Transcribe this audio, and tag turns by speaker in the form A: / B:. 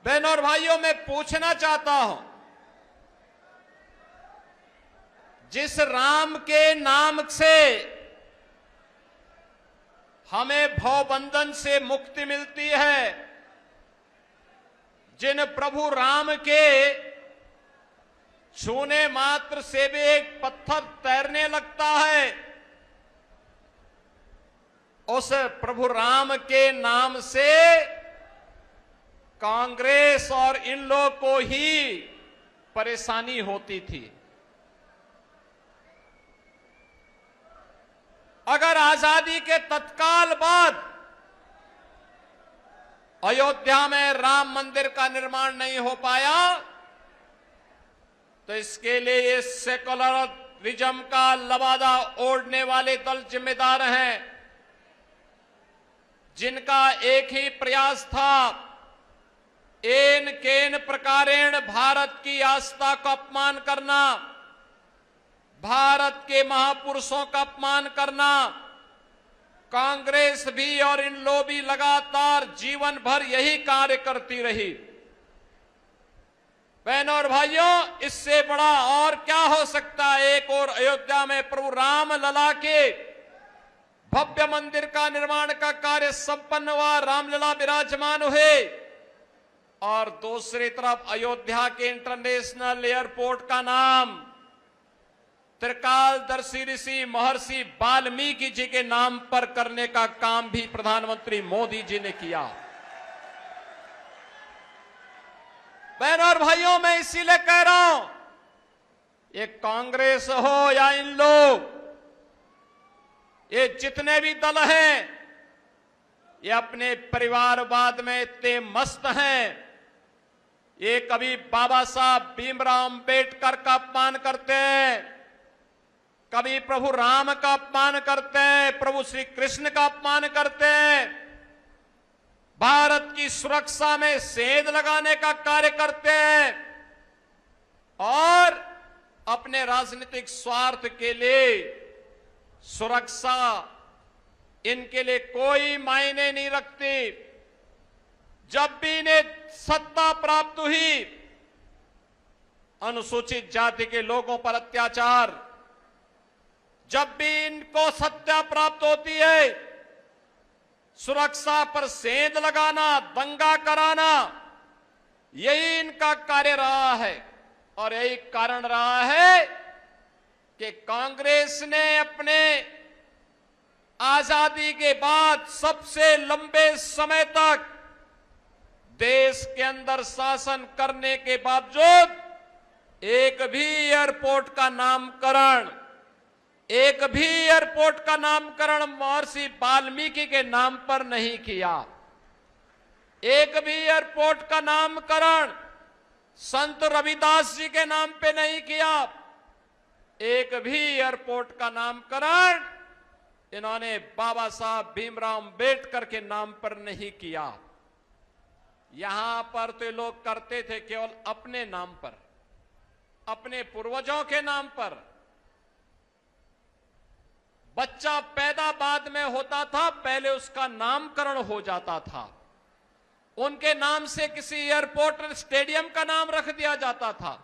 A: बहनों और भाइयों, मैं पूछना चाहता हूं, जिस राम के नाम से हमें भवबंधन से मुक्ति मिलती है, जिन प्रभु राम के छूने मात्र से भी एक पत्थर तैरने लगता है, उस प्रभु राम के नाम से कांग्रेस और इन लोगों को ही परेशानी होती थी। अगर आजादी के तत्काल बाद अयोध्या में राम मंदिर का निर्माण नहीं हो पाया, तो इसके लिए ये सेकुलरिज्म का लबादा ओढ़ने वाले दल जिम्मेदार हैं, जिनका एक ही प्रयास था, एन केन प्रकारेण भारत की आस्था को अपमान करना, भारत के महापुरुषों का अपमान करना। कांग्रेस भी और इन लोग भी लगातार जीवन भर यही कार्य करती रही। बहनों और भाइयों, इससे बड़ा और क्या हो सकता है। एक और अयोध्या में प्रभु राम लला के भव्य मंदिर का निर्माण का कार्य संपन्न हुआ, रामलला विराजमान हुए, और दूसरी तरफ अयोध्या के इंटरनेशनल एयरपोर्ट का नाम त्रिकालदर्शी ऋषि महर्षि वाल्मीकि जी के नाम पर करने का काम भी प्रधानमंत्री मोदी जी ने किया। बहनों और भाइयों, मैं इसीलिए कह रहा हूं, ये कांग्रेस हो या इन लोग, ये जितने भी दल हैं, ये अपने परिवारवाद में इतने मस्त हैं। ये कभी बाबा साहब भीमराव अंबेडकर का अपमान करते हैं, कभी प्रभु राम का अपमान करते हैं, प्रभु श्री कृष्ण का अपमान करते हैं, भारत की सुरक्षा में सेंध लगाने का कार्य करते हैं, और अपने राजनीतिक स्वार्थ के लिए सुरक्षा इनके लिए कोई मायने नहीं रखती। जब भी इन्हें सत्ता प्राप्त हुई, अनुसूचित जाति के लोगों पर अत्याचार, जब भी इनको सत्ता प्राप्त होती है, सुरक्षा पर सेंध लगाना, दंगा कराना, यही इनका कार्य रहा है। और यही कारण रहा है कि कांग्रेस ने अपने आजादी के बाद सबसे लंबे समय तक देश के अंदर शासन करने के बावजूद एक भी एयरपोर्ट का नामकरण महर्षि वाल्मीकि के नाम पर नहीं किया। एक भी एयरपोर्ट का नामकरण संत रविदास जी के नाम पे नहीं किया। एक भी एयरपोर्ट का नामकरण इन्होंने बाबा साहब भीमराव अंबेडकर के नाम पर नहीं किया। यहां पर तो लोग करते थे केवल अपने नाम पर, अपने पूर्वजों के नाम पर। बच्चा पैदा बाद में होता था, पहले उसका नामकरण हो जाता था, उनके नाम से किसी एयरपोर्ट स्टेडियम का नाम रख दिया जाता था।